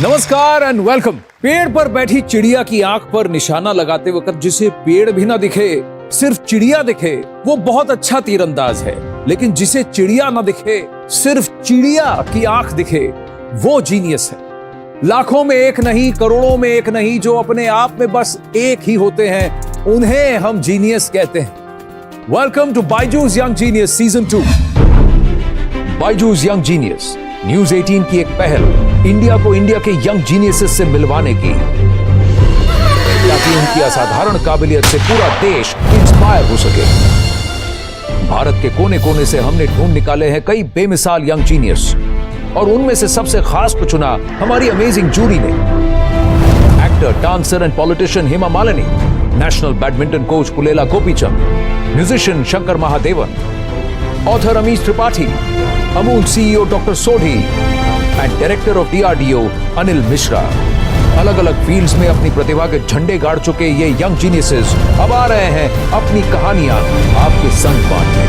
नमस्कार and welcome. पेड़ पर बैठी चिड़िया की आंख पर निशाना लगाते वक्त जिसे पेड़ भी ना दिखे, सिर्फ चिड़िया दिखे, वो बहुत अच्छा तीरंदाज है। लेकिन जिसे चिड़िया ना दिखे, सिर्फ चिड़िया की आंख दिखे, वो जीनियस है। लाखों में एक नहीं, करोड़ों में एक नहीं, जो अपने आप में बस एक ही होते हैं, उन्हें हम जीनियस कहते हैं। Welcome to Byju's young genius season 2। Byju's young genius news 18 की एक पहल इंडिया को इंडिया के यंग जीनियसेस से मिलवाने की, ताकि उनकी असाधारण काबिलियत से पूरा देश इंस्पायर हो सके। भारत के कोने कोने से हमने ढूंढ निकाले हैं कई बेमिसाल यंग जीनियस, और उनमें से सबसे खास को चुना हमारी अमेजिंग जूरी ने। Actor, dancer and politician Hema Malini, national badminton coach Pullela Gopichand, musician Shankar Mahadevan, author Amish Tripathi, Amul CEO doctor Sodhi and director of DRDO Anil Mishra. अलग अलग फील्ड्स में अपनी प्रतिभा के झंडे गाड़ चुके ये यंग जीनियसेस अब आ रहे हैं अपनी कहानियां आपके संग बांटने।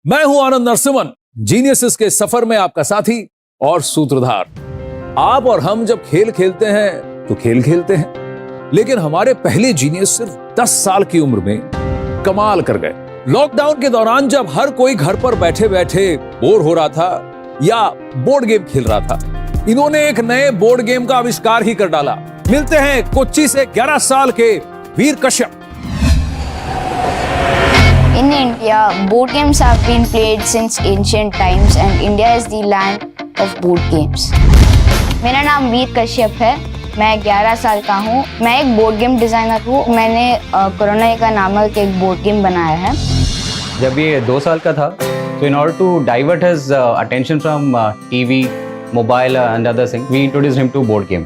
मैं हूं आनंद नरसिम्हन, जीनियसेस के सफर में आपका साथी और सूत्रधार। आप और हम जब खेल खेलते हैं तो खेल खेलते हैं, लेकिन हमारे पहले जीनियस सिर्फ 10 साल की उम्र में कमाल कर गए। लॉकडाउन के दौरान जब हर कोई घर पर बैठे बैठे बोर हो रहा था या बोर्ड गेम खेल रहा था, इन्होंने एक नए बोर्ड गेम का आविष्कार ही कर डाला। मिलते हैं कोच्चि से 11 साल के वीर Kashyap. In India, board games have been played since ancient times and India is the land of board games. मेरा नाम वीर कश्यप है, मैं 11 साल का हूँ। मैं एक बोर्ड गेम डिज़ाइनर हूँ। मैंने कोरोना का नामक एक बोर्ड गेम बनाया है। जब ये 2 साल का था, तो in order to divert his attention from TV, mobile and other things, we introduced him to board game.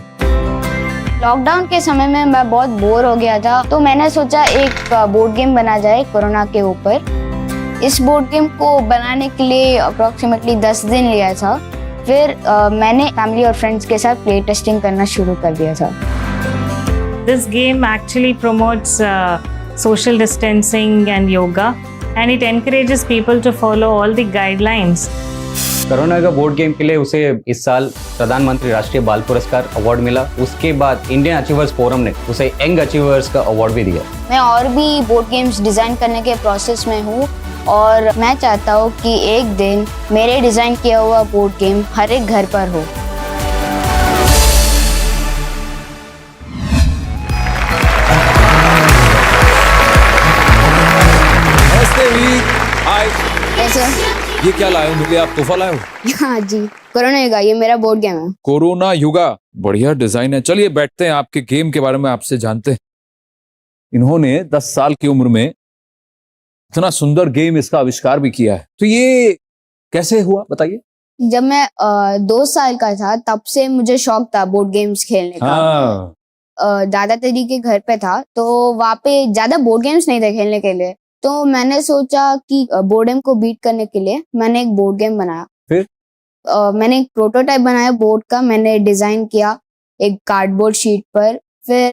Lockdown के समय में मैं बहुत बोर हो गया था, तो मैंने सोचा एक बोर्ड गेम बना जाए कोरोना के ऊपर। इस बोर्ड गेम को बनाने के लिए अप्रोक्सीमेटली 10 दिन लिया था। फिर मैंने फैमिली और फ्रेंड्स के साथ प्ले टेस्टिंग करना शुरू कर दिया था। This game actually promotes social distancing and yoga, and it encourages people to follow all the guidelines. Corona का बोर्ड गेम के लिए उसे इस साल प्रधानमंत्री राष्ट्रीय बाल पुरस्कार अवार्ड मिला। उसके बाद इंडियन अचीवर्स फोरम ने उसे यंग अचीवर्स का अवार्ड भी दिया। मैं और भी बोर्ड गेम्स डिज़ाइन करने के प्रोसेस में हूँ, और मैं चाहता हूँ कि एक दिन मेरे डिज़ाइन किया हुआ बोर्ड गेम हर एक घर पर हो। नमस्ते वीर। हाय। कैसे? ये क्या लाए हो मेरे लिए? आप तोहफा लाए हो? हाँ जी, कोरोना युगा, ये मेरा बोर्ड गेम है। कोरोना युगा, बढ़िया डिजाइन है। चलिए बैठते हैं, आपके गेम के बारे में आपसे जानते हैं। इन्होंने 10 साल की उम्र में इतना सुंदर गेम, इसका आविष्कार भी किया है, तो ये कैसे हुआ बताइए। जब मैं 2 साल का था, तब से मुझे शौक था बोर्ड गेम्स खेलने का। हाँ। दादा दादी के घर पे था, तो वहाँ पे ज्यादा बोर्ड गेम्स नहीं थे खेलने के लिए, तो मैंने सोचा कि बोर्ड गेम को बीट करने के लिए मैंने एक बोर्ड गेम बनाया। फिर मैंने एक प्रोटोटाइप बनाया बोर्ड का, मैंने डिजाइन किया एक कार्डबोर्ड शीट पर। फिर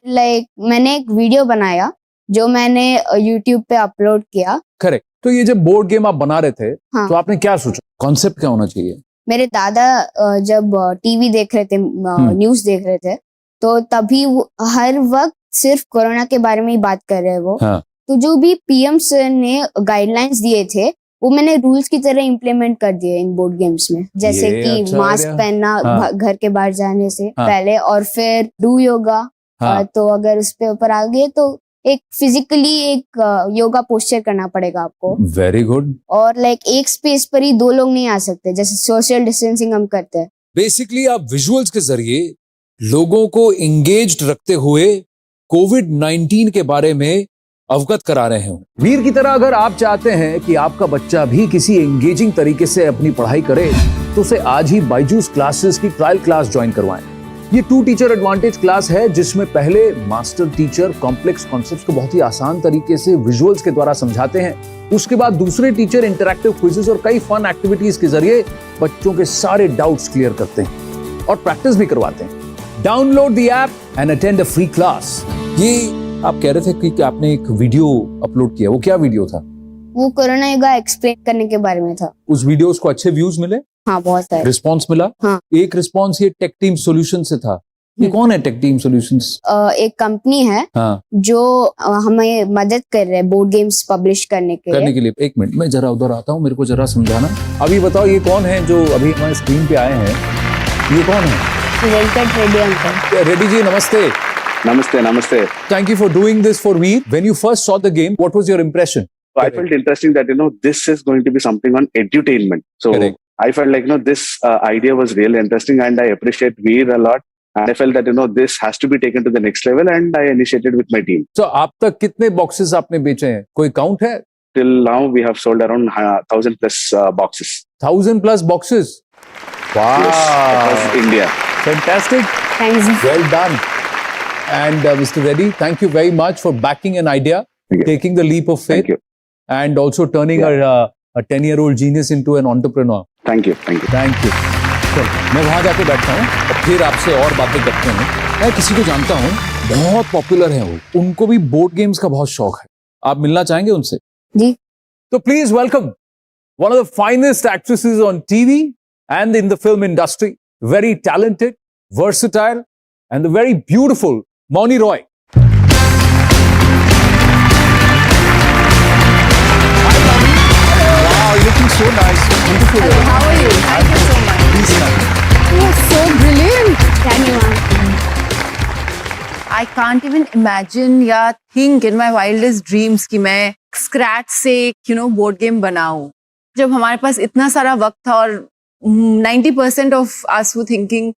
मैंने एक वीडियो बनाया जो मैंने YouTube पे अपलोड किया। करेक्ट। तो ये जब बोर्ड गेम आप बना रहे थे, हाँ। तो आपने क्या सोचा, कॉन्सेप्ट क्या होना चाहिए? मेरे दादा जब टीवी देख रहे थे, न्यूज देख रहे थे, तो तभी हर वक्त सिर्फ कोरोना के बारे में ही बात कर रहे हैं वो। हाँ। तो जो भी PM सर ने गाइडलाइंस दिए थे, वो मैंने रूल्स की तरह इम्प्लीमेंट कर दिए इन बोर्ड गेम्स में। जैसे कि अच्छा मास्क पहनना, हाँ। घर के बाहर जाने से हाँ। पहले, और फिर डू योगा। हाँ। तो अगर उस पे ऊपर आ गए तो एक फिजिकली एक योगा पोस्चर करना पड़ेगा आपको। Very good. और एक स्पेस पर ही 2 लोग नहीं आ सकते, जैसे सोशल डिस्टेंसिंग हम करते हैं। बेसिकली आप विजुअल्स के जरिए लोगों को एंगेज्ड रखते हुए कोविड-19 के बारे में अवगत करा रहे हैं। वीर की तरह अगर आप चाहते हैं कि आपका बच्चा भी किसी एंगेजिंग तरीके से अपनी पढ़ाई करे, तो उसे आज ही बायजूस क्लासेस की ट्रायल क्लास ज्वाइन करवाएं। ये 2 टीचर एडवांटेज क्लास है, जिसमें पहले मास्टर टीचर कॉम्प्लेक्स कॉन्सेप्ट्स को बहुत ही आसान तरीके से विजुअल्स के द्वारा समझाते हैं। उसके बाद दूसरे टीचर इंटरैक्टिव क्विज़ेस और कई फन एक्टिविटीज के जरिए बच्चों के सारे डाउट्स क्लियर करते हैं और प्रैक्टिस भी करवाते हैं। Download the app and attend a free class. ये आप कह रहे थे कि आपने एक वीडियो अपलोड किया, वो क्या वीडियो था? वो कोरोना योगा एक्सप्लेन करने के बारे में था। उस वीडियोस को अच्छे व्यूज मिले, हाँ बहुत सारे रिस्पांस मिला। हाँ। एक रिस्पांस ये टेक टीम सॉल्यूशन से था। ये कौन है टेक टीम सॉल्यूशंस? एक कंपनी है हाँ, जो हमें मदद कर रहे हैं बोर्ड गेम्स पब्लिश करने के लिए। एक मिनट, मैं जरा उधर आता हूँ, मेरे को जरा समझाना। अभी बताओ ये कौन है जो अभी हमारे स्क्रीन पे आए हैं? ये कौन है? वेंकट रेड्डी अंकल। रेड्डी जी नमस्ते। Namaste, namaste. Thank you for doing this for me. When you first saw the game, what was your impression? So I felt interesting that, this is going to be something on edutainment. So Correct. I felt like, this idea was really interesting and I appreciate Veer a lot. And I felt that, this has to be taken to the next level and I initiated with my team. So आप तक कितने boxes आपने बेचे हैं? कोई count है? Till now, we have sold around 1,000 plus boxes. 1,000 plus boxes. Wow. Yes, across India. Fantastic. Thanks. Well done. And Mr. Reddy, thank you very much for backing an idea, Thank you. taking the leap of faith, Thank you. and also turning a 10-year-old genius into an entrepreneur. Thank you. Thank you. Thank you. चल, मैं वहां जाके बैठता हूँ और फिर आपसे और बातें करते हैं। मैं किसी को जानता हूँ, बहुत पॉपुलर है वो, उनको भी बोर्ड गेम्स का बहुत शौक है। आप मिलना चाहेंगे उनसे? जी। तो please welcome one of the finest actresses on TV and in the film industry, very talented, versatile, and the very beautiful Mouni Roy. Hi, Mouni. Wow, you're looking so nice. Beautiful. Hello, how are you? Thank you so much. Please come. You are so brilliant. Thank you ma'am. I can't even imagine या think in my wildest dreams कि मैं scratch से board game बनाऊं। जब हमारे पास इतना सारा वक्त था और 90% of us were thinking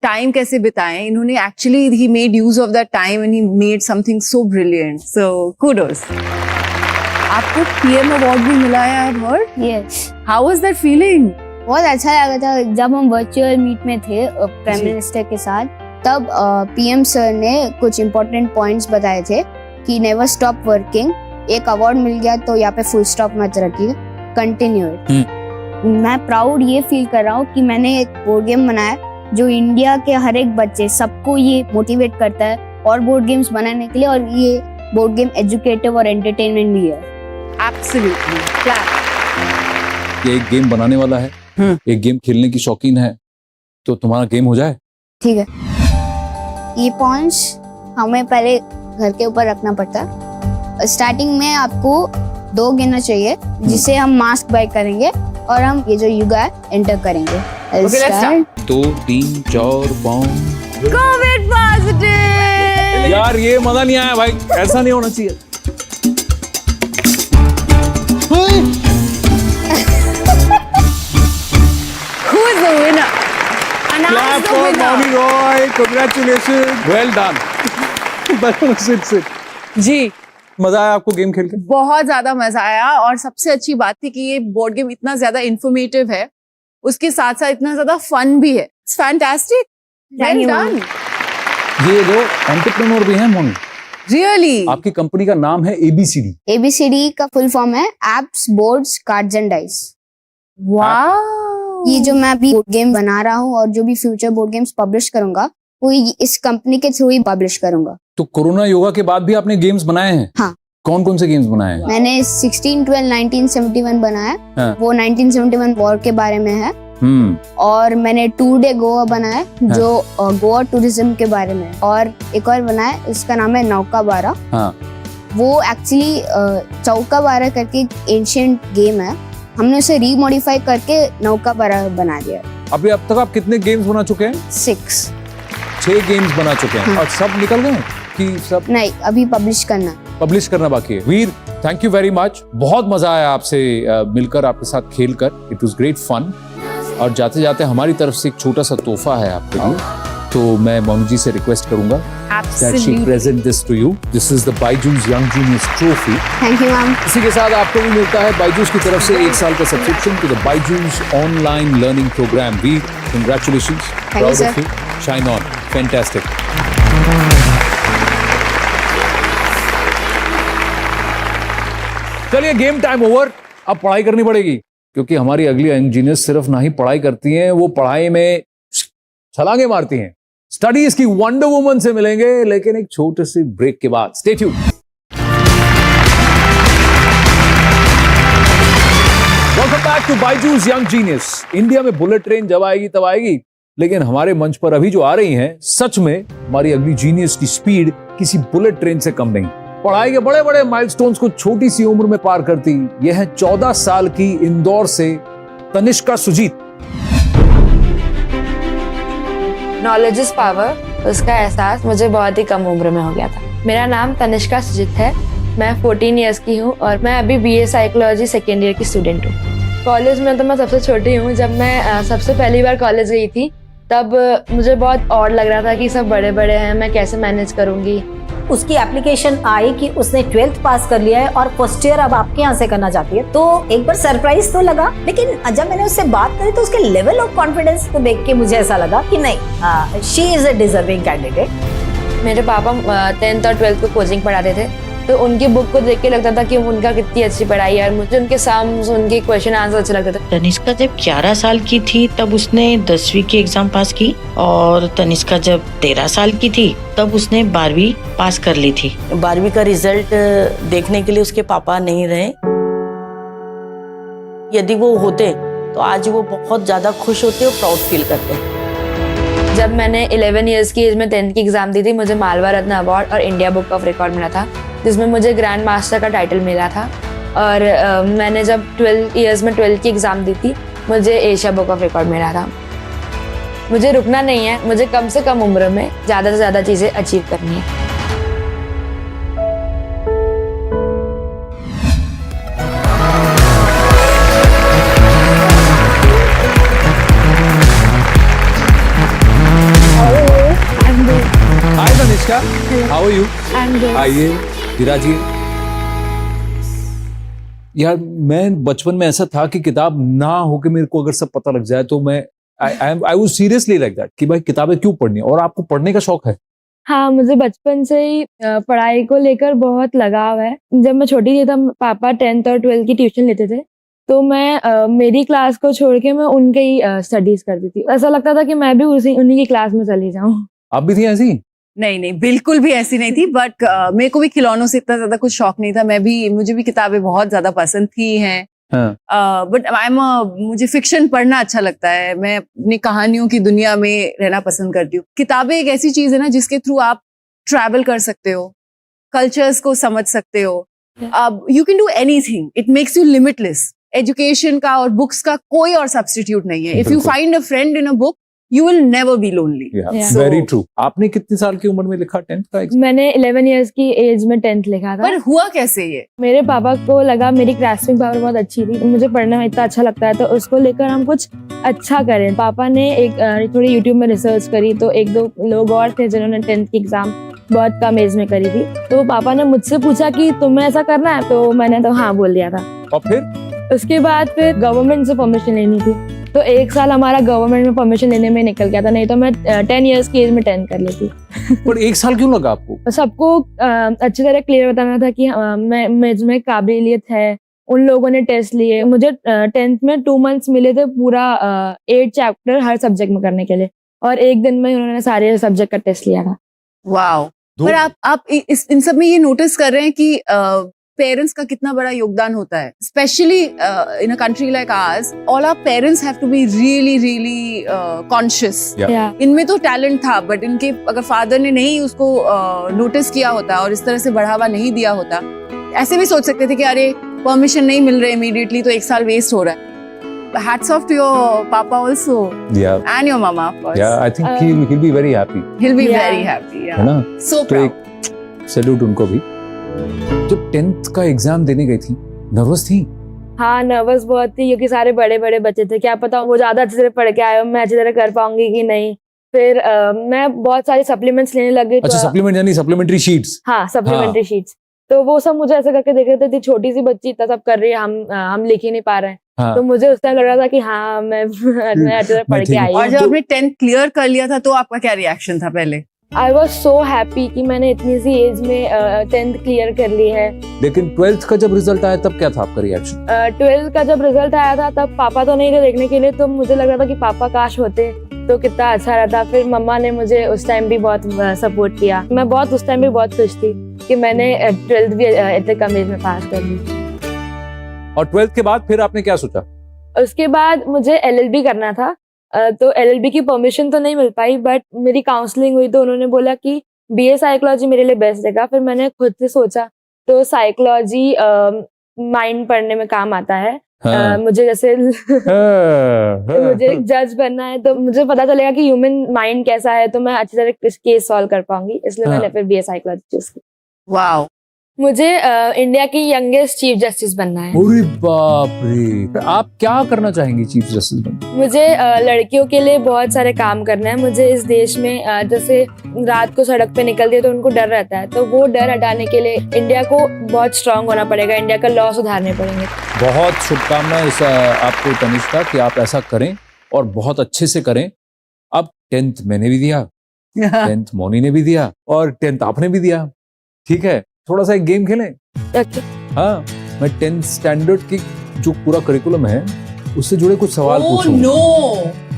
time कैसे बिताएं, इन्होंने actually he made use of that time and he made something so brilliant. So kudos. आपको पीएम अवार्ड भी मिला है, I have heard. Yes. How was that feeling? बहुत अच्छा लगा था जब हम वर्चुअल मीट में थे प्राइम मिनिस्टर के साथ। तब पीएम सर ने कुछ इम्पोर्टेंट पॉइंट्स बताए थे कि नेवर स्टॉप वर्किंग, एक अवार्ड मिल गया तो यहाँ पे फुल स्टॉप मत रखिए, कंटिन्यू। मैं प्राउड ये फील कर रहा हूँ कि मैंने एक बोर्ड गेम बनाया जो इंडिया के हर एक बच्चे सबको ये मोटिवेट करता है और बोर्ड गेम्स बनाने के लिए, और ये बोर्ड गेम एजुकेटिव और एंटरटेनमेंट भी है। एब्सोल्युटली। ये एक गेम बनाने वाला है, एक गेम खेलने की शौकीन है, तो तुम्हारा गेम हो जाए। ठीक है। ये पॉइंट्स हमें पहले घर के ऊपर रखना पड़ता है। स्टार्टिंग में आपको 2 गिनना चाहिए, जिससे हम मास्क बाय करेंगे और हम ये जो युगा है एंटर करेंगे। Okay, let's start. 2 3 4 5। Covid positive. यार ये मजा नहीं आया भाई, ऐसा नहीं होना चाहिए। Who is the winner? Announce Clap the for winner. Mouni Roy, congratulations, well done. sit. जी, मजा आया आपको गेम खेल के? बहुत ज्यादा मजा आया और सबसे अच्छी बात थी कि ये बोर्ड गेम इतना ज्यादा इंफॉर्मेटिव है, उसके साथ साथ इतना ज्यादा फन भी है। It's fantastic. Well Thank you, done. ये जो एंटरप्रेन्योर भी है मोनी, रियली। आपकी कंपनी का नाम है ABCD। ABCD का फुल फॉर्म है apps, boards, cards and dice. Wow. ये जो मैं अभी बोर्ड गेम बना रहा हूँ और जो भी फ्यूचर बोर्ड गेम्स पब्लिश करूंगा वो इस कंपनी के थ्रू ही पब्लिश करूंगा। तो कोरोना योगा के बाद भी आपने गेम्स बनाए हैं? हाँ। कौन कौन से गेम्स बनाए हैं? मैंने 1612 1971 बनाया, हाँ। वो 1971 वॉर के बारे में है। और मैंने 2 डे गोवा बनाया जो गोवा टूरिज्म के बारे में है। और एक और बनाया, इसका नाम है नौका बारा। हाँ। वो एक्चुअली चौका बारा करके एक एंशिएंट गेम है, हमने उसे रीमॉडिफाई करके नौका बारा बना दिया। अभी अब तक आप कितने गेम्स बना चुके हैं? 6 गेम्स बना चुके हैं। हाँ। और सब निकल गए कि सब नहीं, अभी पब्लिश करना। पब्लिश करना बाकी है। Veer, thank you very much, बहुत मजा आया आपसे मिलकर, आपके साथ खेलकर। It was great fun. और जाते जाते हमारी तरफ से एक छोटा सा तोहफा है आपके लिए, तो मैं मोनू जी से रिक्वेस्ट करूंगा that she present this to you. This is the Byju's Young Genius Trophy. Thank you ma'am. इसी के साथ आपको भी मिलता है बायजूस की तरफ से 1 साल का subscription to the Byju's online learning programme. Veer, congratulations, proud of you, shine on, fantastic. चलिए, गेम टाइम ओवर। अब पढ़ाई करनी पड़ेगी, क्योंकि हमारी अगली यंग जीनियस सिर्फ ना ही पढ़ाई करती हैं, वो पढ़ाई में छलांगे मारती हैं। स्टडीज की वंडर वुमन से मिलेंगे, लेकिन एक छोटे से ब्रेक के बाद। Stay tuned. Welcome back to Byju's young genius. India में बुलेट ट्रेन जब आएगी तब आएगी, लेकिन हमारे मंच पर अभी जो आ रही हैं, सच में हमारी अगली जीनियस की स्पीड किसी बुलेट ट्रेन से कम नहीं। पढ़ाई के बड़े बड़े माइलस्टोन्स को छोटी सी उम्र में पार करती यह है 14 साल की इंदौर से Tanishka Sujeet. Knowledge is power, उसका एहसास मुझे बहुत ही कम उम्र में हो गया था। मेरा नाम तनिष्का सुजीत है, मैं 14 इयर्स की हूँ और मैं अभी BA साइकोलॉजी सेकेंड ईयर की स्टूडेंट हूँ। कॉलेज में तो मैं सबसे छोटी हूँ। जब मैं सबसे पहली बार कॉलेज गई थी तब मुझे बहुत ऑड लग रहा था कि सब बड़े बड़े हैं, मैं कैसे मैनेज करूँगी। उसकी एप्लीकेशन आई कि उसने 12th पास कर लिया है और फर्स्ट ईयर अब आपके यहाँ से करना चाहती है, तो एक बार सरप्राइज तो लगा, लेकिन जब मैंने उससे बात करी तो उसके लेवल ऑफ कॉन्फिडेंस को देख के मुझे ऐसा लगा कि नहीं, she is a deserving candidate. मेरे पापा 10th और 12th को कोचिंग पढ़ाते थे, तो उनकी बुक को देख के लगता था कि उनका कितनी अच्छी पढ़ाई है और मुझे उनके सम्स, उनके क्वेश्चन आंसर अच्छे लगते थे। तनिष्का जब 11 साल की थी तब उसने 10वीं की एग्जाम पास की, और तनिष्का जब 13 साल की थी तब उसने 12वीं पास कर ली थी। 12वीं का रिजल्ट देखने के लिए उसके पापा नहीं रहे। यदि वो होते तो आज वो बहुत ज्यादा खुश होते और प्राउड फील करते। जब मैंने 11 इयर्स की एज में 10th की एग्जाम दी थी, मुझे मालवा रत्न अवार्ड और इंडिया बुक ऑफ रिकॉर्ड मिला था, जिसमें मुझे ग्रैंड मास्टर का टाइटल मिला था। और मैंने जब 12 इयर्स में 12th की एग्ज़ाम दी थी, मुझे एशिया बुक ऑफ रिकॉर्ड मिला था। मुझे रुकना नहीं है, मुझे कम से कम उम्र में ज़्यादा से ज़्यादा चीज़ें अचीव करनी है। हाय तनिष्का, हाउ आर यू? आइए विराजिए। यार मैं बचपन में ऐसा था कि किताब ना होके मेरे को अगर सब पता लग जाए तो मैं I was seriously like that कि भाई किताबें क्यों पढ़नी। और आपको पढ़ने का शौक है? हाँ, मुझे बचपन से ही पढ़ाई को लेकर बहुत लगाव है। जब मैं छोटी थी तब पापा 10th और 12th की ट्यूशन लेते थे, तो मैं मेरी क्लास को छोड़ के मैं उनके ही स्टडीज करती थी। ऐसा लगता था कि मैं भी उन्हीं की क्लास में चली जाऊँ। आप भी थी ऐसी? नहीं, बिल्कुल भी ऐसी नहीं थी, बट मेरे को भी खिलौनों से इतना ज्यादा कुछ शौक नहीं था। मुझे भी किताबें बहुत ज्यादा पसंद थी हैं, बट मुझे फिक्शन पढ़ना अच्छा लगता है। मैं अपनी कहानियों की दुनिया में रहना पसंद करती हूँ। किताबें एक ऐसी चीज है ना जिसके थ्रू आप ट्रैवल कर सकते हो, कल्चर्स को समझ सकते हो। You can do anything, it makes you limitless. Education का और बुक्स का कोई और सब्स्टिट्यूट नहीं है। If you find a friend in a book, you will never be lonely. Yeah. Very true. आपने कितनी साल की उम्र में लिखा 10th का एग्जाम? मैंने 11 इयर्स की एज में 10th लिखा था। पर हुआ कैसे ये? मेरे पापा को लगा मेरी ग्रास्पिंग पावर बहुत अच्छी थी, मुझे पढ़ना इतना अच्छा लगता है, तो उसको लेकर हम कुछ अच्छा करें। पापा ने एक थोड़ी यूट्यूब में रिसर्च करी, तो 1-2 लोग और थे जिन्होंने 10th की एग्जाम बहुत कम एज में करी थी। तो पापा ने मुझसे पूछा कि तुम्हें ऐसा करना है, तो मैंने तो हाँ बोल दिया था। और फिर उसके बाद फिर गवर्नमेंट से परमिशन लेनी थी, तो 1 साल हमारा गवर्नमेंट में परमिशन लेने में निकल गया था, नहीं तो मैं 10 इयर्स की एज में 10th कर लेती। पर 1 साल क्यों लगा आपको? सबको अच्छी तरह क्लियर बताना था कि मैं काबिलियत है। उन लोगों ने टेस्ट लिए, मुझे 10th में 2 मंथ्स मिले थे पूरा 8 चैप्टर हर सब्जेक्ट में करने के लिए, और 1 दिन में उन्होंने सारे सब्जेक्ट का टेस्ट लिया था। वाओ। पर आप इन सब में ये नोटिस कर रहे हैं कि पेरेंट्स का कितना बड़ा योगदान होता है, specially in a country like ours. All our parents have to be really conscious. इनमें तो टैलेंट था, बट इनके अगर फादर ने नहीं उसको नोटिस किया होता और इस तरह से बढ़ावा नहीं दिया होता, ऐसे भी सोच सकते थे कि अरे परमिशन नहीं मिल रहा इमीडिएटली तो 1 साल वेस्ट हो रहा है। Hats off to your papa also. Yeah. And your mama, of course. Yeah, I think he'll be very happy. He'll be very happy. Yeah. है ना? So proud. तो सैल्यूट उनको भी। जब 10th का एग्जाम देने गई थी, नर्वस थी? हाँ, नर्वस बहुत थी, क्योंकि सारे बड़े बड़े बच्चे थे। क्या पता वो ज्यादा अच्छे से पढ़ के आए, मैं अच्छी तरह कर पाऊंगी कि नहीं। फिर मैं बहुत सारे सप्लीमेंट्स लेने लग गई। अच्छा, सप्लीमेंट यानी सप्लीमेंट्री शीट्स? हाँ, सप्लीमेंटी शीट्स। तो वो सब मुझे ऐसा करके देख रहे थे, छोटी सी बच्ची इतना सब कर रही है, हम लिख ही नहीं पा रहे हैं। हाँ। तो मुझे उस टाइम लग रहा था कि हाँ मैं अच्छे से पढ़ के आई हूँ। और जब आपने 10th क्लियर कर लिया था तो आपका क्या रिएक्शन था पहले? I was so happy कि मैंने इतनी सी एज में 10th क्लियर कर ली है। लेकिन 12th का जब रिजल्ट आया तब क्या था आपका रिएक्शन? 12th का जब रिजल्ट आया था तब पापा तो नहीं थे देखने के लिए, तो मुझे लग रहा था कि पापा काश होते, तो कितना अच्छा रहा था। फिर मम्मा ने मुझे उस टाइम भी बहुत सपोर्ट किया। मैं बहुत उस टाइम भी बहुत खुश थी कि मैंने 12th भी इतने कम एज में पास कर ली। और 12th के बाद फिर आपने क्या सोचा? उसके बाद मुझे LLB करना था, तो LLB की परमिशन तो नहीं मिल पाई, बट मेरी काउंसलिंग हुई तो उन्होंने बोला कि BA साइकोलॉजी मेरे लिए बेस्ट रहेगा। फिर मैंने खुद से सोचा तो साइकोलॉजी माइंड पढ़ने में काम आता है। हाँ। मुझे जैसे मुझे जज बनना है तो मुझे पता चलेगा कि ह्यूमन माइंड कैसा है, तो मैं अच्छी तरह केस सॉल्व कर पाऊंगी, इसलिए हाँ। मैंने फिर BA साइकोलॉजी चूज की। वाओ। मुझे इंडिया की यंगेस्ट चीफ जस्टिस बनना है। अरे बाप रे, आप क्या करना चाहेंगी चीफ जस्टिस बनकर? मुझे लड़कियों के लिए बहुत सारे काम करना है। मुझे इस देश में जैसे रात को सड़क पे निकलती है तो उनको डर रहता है, तो वो डर हटाने के लिए इंडिया को बहुत स्ट्रांग होना पड़ेगा, इंडिया का लॉ सुधारने पड़ेंगे। बहुत शुभकामनाएं आपको तनिष्का कि आप ऐसा करें और बहुत अच्छे से करें। अब 10th मैंने भी दिया, 10th मोनी ने भी दिया और 10th आपने भी दिया। ठीक है, थोड़ा सा एक गेम खेलें। अच्छा। हाँ, मैं 10th स्टैंडर्ड की जो पूरा करिकुलम है उससे जुड़े कुछ सवाल पूछूंगा। नो।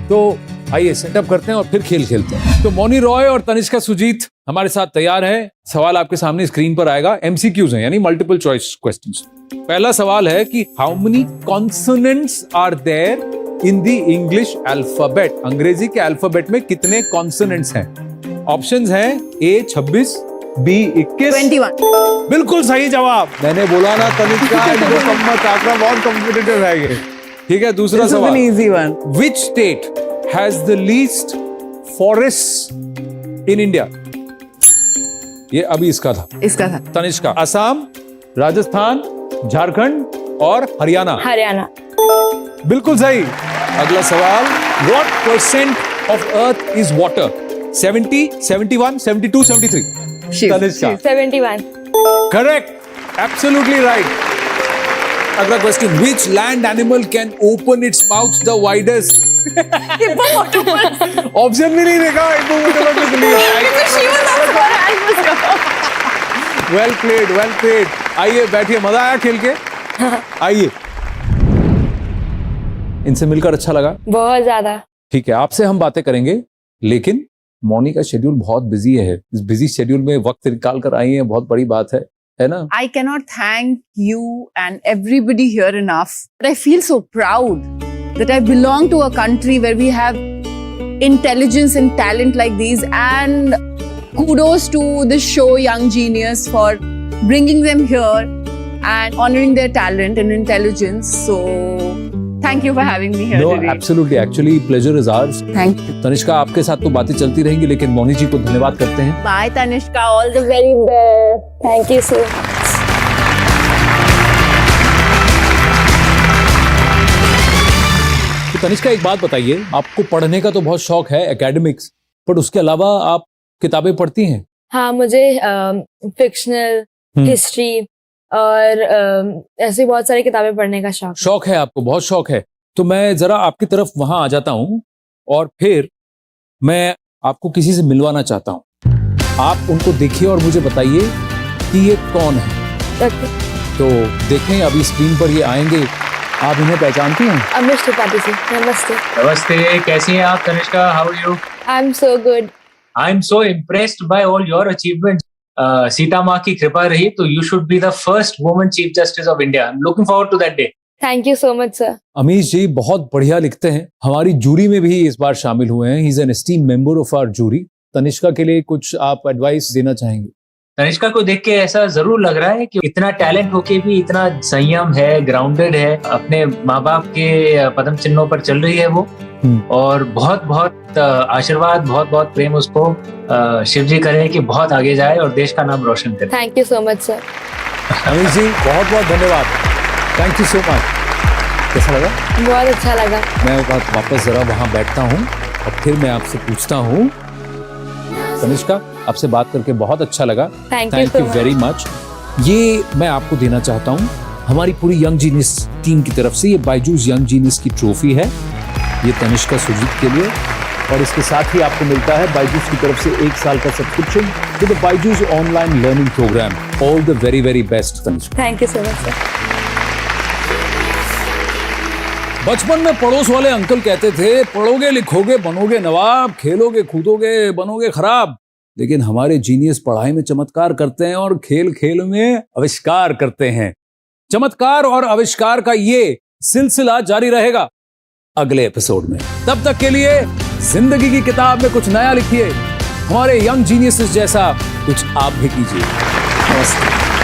तो आइए सेटअप करते हैं और फिर खेल खेलते हैं। तो मोनी रॉय और तनिष्का सुजीत हमारे साथ तैयार हैं। सवाल आपके सामने स्क्रीन पर आएगा। MCQs हैं, यानी मल्टीपल चॉइस क्वेश्चंस। पहला सवाल है कि how many consonants are there in the English alphabet? अंग्रेजी के अल्फाबेट में कितने कॉन्सोनेंट्स हैं? ऑप्शंस हैं A 26, B 21, 21। बिल्कुल सही जवाब। मैंने बोला ना तनिष्का इनको कम मत आंकड़ा, बहुत कॉम्पिटिटिव है ये। ठीक है, दूसरा सवाल। Easy one. Which state has the least forests in India? ये अभी इसका था। इसका था तनिष्का, असम, राजस्थान, झारखंड और हरियाणा। हरियाणा। बिल्कुल सही। अगला सवाल, What percent of Earth is water? 70, 71, 72, 73? Tanishka, 71। correct, absolutely right. अगला question, which land animal can open its mouth the widest? Option भी नहीं देखा हिप्पोपोटामस के लिए। Well played, well played. आइए बैठिए, मजा आया खेल के? आइए, इनसे मिलकर अच्छा लगा। बहुत ज्यादा। ठीक है, आपसे हम बातें करेंगे, लेकिन मौनी का शेड्यूल बहुत बिजी है। इस बिजी शेड्यूल में वक्त निकाल कर आई है, बहुत बड़ी बात है ना? I cannot thank you and everybody here enough. But I feel so proud that I belong to a country where we have intelligence and talent like these. And kudos to this show, Young Genius, for bringing them here and honoring their talent and intelligence. So thank you for having me here No, today. absolutely. Actually, pleasure is ours. Thank you. Tanishka, आपके साथ तो बातें चलती रहेंगी, लेकिन मौनी जी को धन्यवाद करते हैं। Bye, Tanishka. All the very best, thank you so much. तो तनिष्का, एक बात बताइए, आपको पढ़ने का तो बहुत शौक है, एकेडमिक्स, पर उसके अलावा आप किताबें पढ़ती हैं? हाँ, मुझे फिक्शनल, हिस्ट्री और ऐसी बहुत सारी किताबें पढ़ने का शौक है आपको, बहुत शौक है। तो मैं जरा आपकी तरफ वहां आ जाता हूं और फिर मैं आपको किसी से मिलवाना चाहता हूं। आप उनको देखिए और मुझे बताइए कि ये कौन है। तो देखें, अभी स्क्रीन पर ये आएंगे। आप इन्हें पहचानती हैं? अमिश त्रिपाठी से। नमस्ते। नमस्ते, कैसी हैं आप Tanishka? How are you? I am so good. I am so impressed by all your achievements. Sita माँ की कृपा रही तो you should be the first woman chief justice of India. I am looking forward to that day. Thank you so much sir. Amish ji बहुत बढ़िया लिखते हैं, हमारी जूरी में भी इस बार शामिल हुए हैं। He is an esteemed member of our jury. Tanishka के लिए कुछ आप एडवाइस देना चाहेंगे? तनिष्का को देख के ऐसा जरूर लग रहा है कि इतना टैलेंट होके भी इतना संयम है, ग्राउंडेड है, अपने माँ बाप के पदम चिन्हों पर चल रही है वो। और बहुत बहुत आशीर्वाद, बहुत बहुत प्रेम उसको शिव जी करें कि बहुत आगे जाए और देश का नाम रोशन करे। Thank you so much sir. Amish ji बहुत बहुत धन्यवाद, थैंक यू सो मच। कैसा लगा? बहुत अच्छा लगा। मैं वापस जरा वहां बैठता हूँ और फिर मैं आपसे पूछता हूँ। तनिष्का, आपसे बात करके बहुत अच्छा लगा। Thank you very much. ये मैं आपको देना चाहता हूँ हमारी पूरी यंग जीनियस टीम की तरफ से। ये बायजूस यंग जीनियस की ट्रॉफी है, ये तनिष्का सुजीत के लिए, और इसके साथ ही आपको मिलता है बायजूस की तरफ से 1 साल का subscription to the Byju's online learning programme. All the very very best Tanishka. Thank you so much sir. बचपन में पड़ोस वाले अंकल कहते थे पढ़ोगे लिखोगे बनोगे नवाब, खेलोगे कूदोगे बनोगे खराब। लेकिन हमारे जीनियस पढ़ाई में चमत्कार करते हैं और खेल खेल में आविष्कार करते हैं। चमत्कार और आविष्कार का ये सिलसिला जारी रहेगा अगले एपिसोड में। तब तक के लिए जिंदगी की किताब में कुछ नया लिखिए, हमारे यंग जीनियसेस जैसा कुछ आप भी कीजिए। नमस्ते।